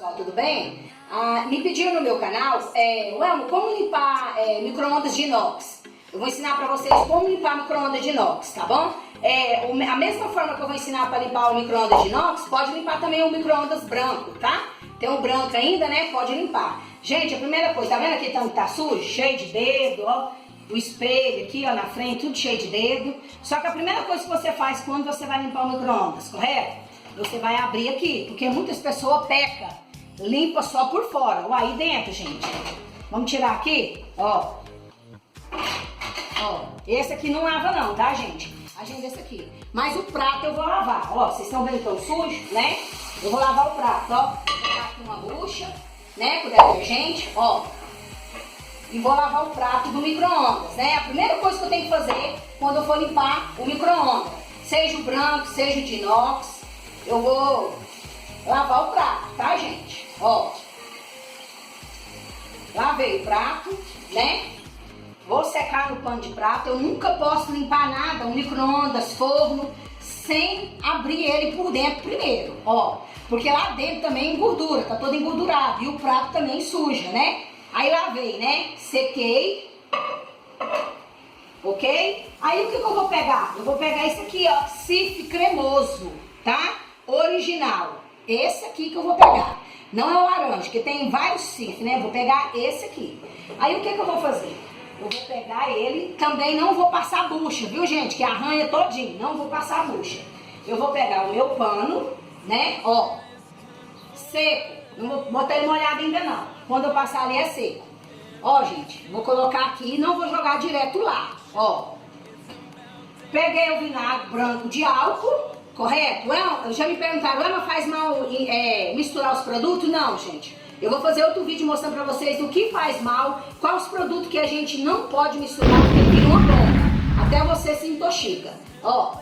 Pessoal, tudo bem? Me pediram no meu canal, Elmo, como limpar micro-ondas de inox. Eu vou ensinar pra vocês como limpar micro-ondas de inox, tá bom? A mesma forma que eu vou ensinar para limpar o micro-ondas de inox, pode limpar também o micro-ondas branco, tá? Tem um branco ainda, né? Pode limpar. Gente, a primeira coisa, tá vendo aqui tanto tá sujo? Cheio de dedo, ó. O espelho aqui, ó, na frente, tudo cheio de dedo. Só que a primeira coisa que você faz quando você vai limpar o micro-ondas, correto? Você vai abrir aqui, porque muitas pessoas pecam. Limpa só por fora. Ó, aí dentro, gente. Vamos tirar aqui, ó. Ó, esse aqui não lava não, tá, gente? A gente esse aqui. Mas o prato eu vou lavar. Ó, vocês estão vendo tão sujo, né? Eu vou lavar o prato, ó. Vou pegar aqui uma bucha, né, com detergente, ó. E vou lavar o prato do micro-ondas, né? A primeira coisa que eu tenho que fazer quando eu for limpar o micro-ondas, seja o branco, seja o de inox, eu vou lavar o prato, tá, gente? Ó. Lavei o prato, né? Vou secar no pano de prato. Eu nunca posso limpar nada, um micro-ondas, forno, sem abrir ele por dentro primeiro, ó. Porque lá dentro também engordura, tá todo engordurado. E o prato também suja, né? Aí lavei, né? Sequei. Ok? Aí o que eu vou pegar? Eu vou pegar esse aqui, ó. Cif cremoso, tá? Original. Esse aqui que eu vou pegar. Não é o laranja, que tem vários Cif, né? Vou pegar esse aqui. Aí o que eu vou fazer? Eu vou pegar ele, também não vou passar bucha, viu, gente? Que arranha todinho, não vou passar bucha. Eu vou pegar o meu pano, né? Ó, seco. Não vou botar ele molhado ainda não. Quando eu passar ali é seco. Ó, gente, vou colocar aqui e não vou jogar direto lá. Ó, peguei o vinagre branco de álcool, correto? Já me perguntaram, Elma, faz mal misturar os produtos? Não, gente. Eu vou fazer outro vídeo mostrando pra vocês o que faz mal, quais os produtos que a gente não pode misturar, porque vira uma bomba. Até você se intoxica. Ó,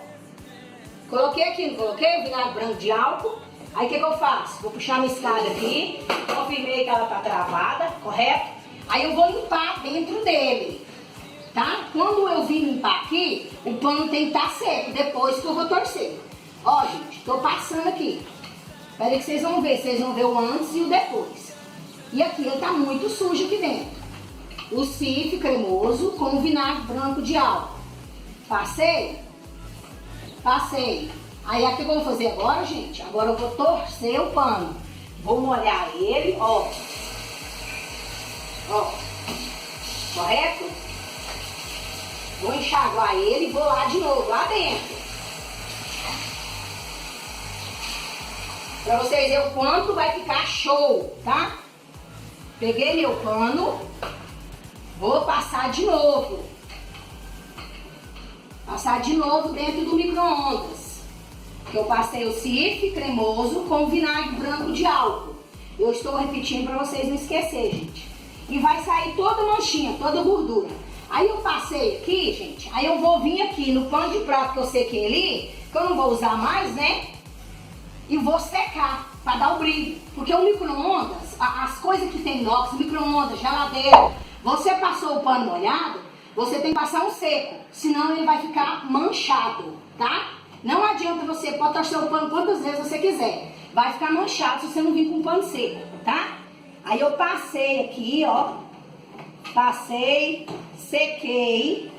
coloquei aqui, não coloquei o vinagre branco de álcool. Aí o que eu faço? Vou puxar a minha escada aqui, confirmei que ela tá travada, correto? Aí eu vou limpar dentro dele, tá? Quando eu vim limpar aqui, o pano tem que estar seco, depois que eu vou torcer. Ó, gente, tô passando aqui. Espera aí que vocês vão ver o antes e o depois. E aqui ele tá muito sujo aqui dentro. O Cif cremoso com o vinagre branco de álcool. Passei? Passei. Aí o que eu vou fazer agora, gente? Agora eu vou torcer o pano. Vou molhar ele, ó. Ó. Correto? Vou enxaguar ele e vou lá de novo, lá dentro. Pra vocês verem o quanto vai ficar show, tá? Peguei meu pano. Vou passar de novo. Passar de novo dentro do micro-ondas. Eu passei o Cif cremoso com vinagre branco de álcool. Eu estou repetindo para vocês não esquecer, gente. E vai sair toda manchinha, toda gordura. Aí eu passei aqui, gente. Aí eu vou vir aqui no pano de prato que eu sequei ali, que eu não vou usar mais, né? E vou secar para dar o brilho. Porque o micro-ondas, as coisas que tem inox, micro-ondas, geladeira, você passou o pano molhado, você tem que passar um seco. Senão ele vai ficar manchado, tá? Não adianta você, pode torcer o pano quantas vezes você quiser. Vai ficar manchado se você não vir com um pano seco, tá? Aí eu passei aqui, ó. Passei, sequei.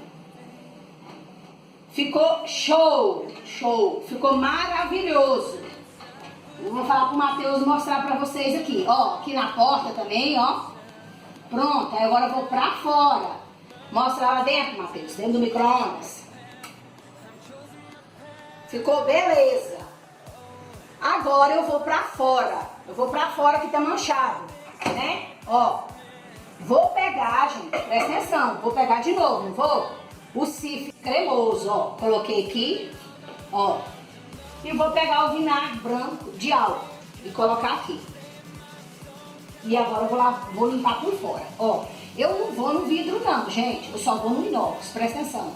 Ficou show, show. Ficou maravilhoso. Eu vou falar pro Matheus mostrar pra vocês aqui. Ó, aqui na porta também, ó. Pronto, aí agora eu vou pra fora. Mostra lá dentro, Matheus, dentro do micro-ondas. Ficou beleza. Agora eu vou pra fora. Eu vou pra fora que tá manchado, né? Ó, vou pegar, gente, presta atenção. Vou pegar de novo, não vou? O Cif cremoso, ó. Coloquei aqui, ó. E vou pegar o vinagre branco de álcool e colocar aqui. E agora eu vou limpar por fora, ó. Eu não vou no vidro não, gente. Eu só vou no inox, presta atenção.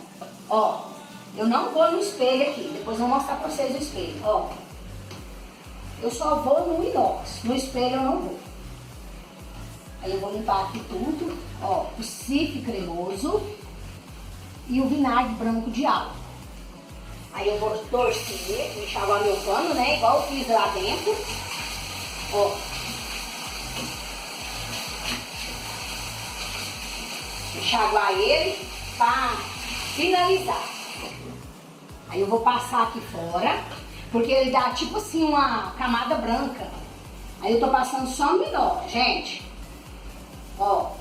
Ó. Eu não vou no espelho aqui, depois eu vou mostrar pra vocês o espelho, ó. Eu só vou no inox, no espelho eu não vou. Aí eu vou limpar aqui tudo, ó, o Cif cremoso e o vinagre branco de álcool. Aí eu vou torcer, enxaguar meu pano, né, igual eu fiz lá dentro, ó. enxaguar ele para finalizar. Aí eu vou passar aqui fora, porque ele dá tipo assim uma camada branca. Aí eu tô passando só no menor, gente. Ó.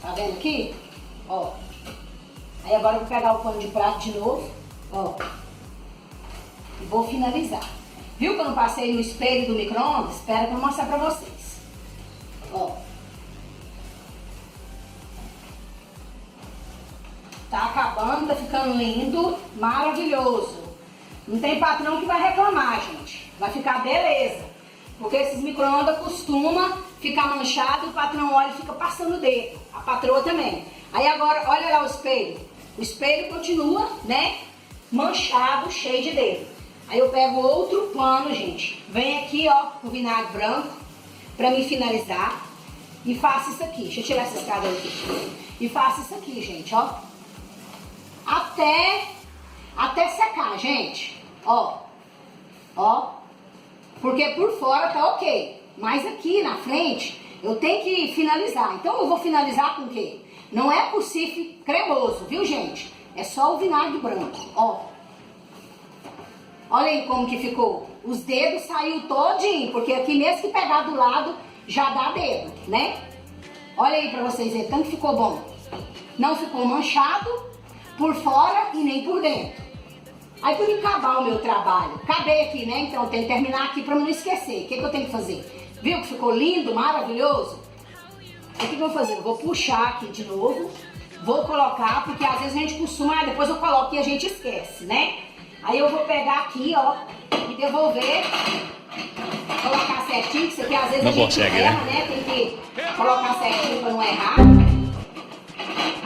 Tá vendo aqui? Ó. Aí agora eu vou pegar o pano de prato de novo, ó. E vou finalizar. Viu que eu não passei no espelho do micro-ondas? Espera que eu vou mostrar pra vocês. Ó. Tá acabando, tá ficando lindo, maravilhoso. Não tem patrão que vai reclamar, gente. Vai ficar beleza. Porque esses micro-ondas costumam ficar manchado, o patrão olha e fica passando o dedo. A patroa também. Aí agora, olha lá o espelho. O espelho continua, né, manchado, cheio de dedo. Aí eu pego outro pano, gente. Vem aqui, ó, com vinagre branco, pra me finalizar. E faço isso aqui. Deixa eu tirar essa escada aqui. E faço isso aqui, gente, ó. Até secar, gente. Ó. Ó. Porque por fora tá ok. Mas aqui na frente, eu tenho que finalizar. Então eu vou finalizar com o quê? Não é por cif cremoso, viu, gente? É só o vinagre branco, ó. Olha aí como que ficou. Os dedos saiu todinho, porque aqui mesmo que pegar do lado, já dá dedo, né? Olha aí pra vocês verem, tanto que ficou bom. Não ficou manchado por fora e nem por dentro. Aí pra me acabar o meu trabalho, acabei aqui, né? Então eu tenho que terminar aqui pra não esquecer. O que eu tenho que fazer? Viu que ficou lindo, maravilhoso? Aí o que eu vou fazer? Eu vou puxar aqui de novo, vou colocar, porque às vezes a gente costuma, depois eu coloco e a gente esquece, né? Aí eu vou pegar aqui, ó, e devolver, colocar certinho, que isso aqui às vezes não a gente consegue, erra, né? Tem que colocar certinho pra não errar.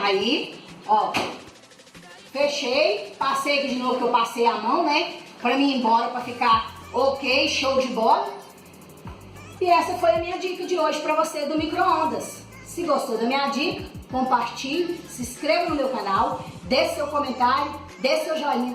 Aí, ó, fechei, passei aqui de novo que eu passei a mão, né? Pra mim ir embora, pra ficar ok, show de bola. E essa foi a minha dica de hoje pra você do micro-ondas. Se gostou da minha dica, compartilhe, se inscreva no meu canal, deixe seu comentário, dê seu joinha.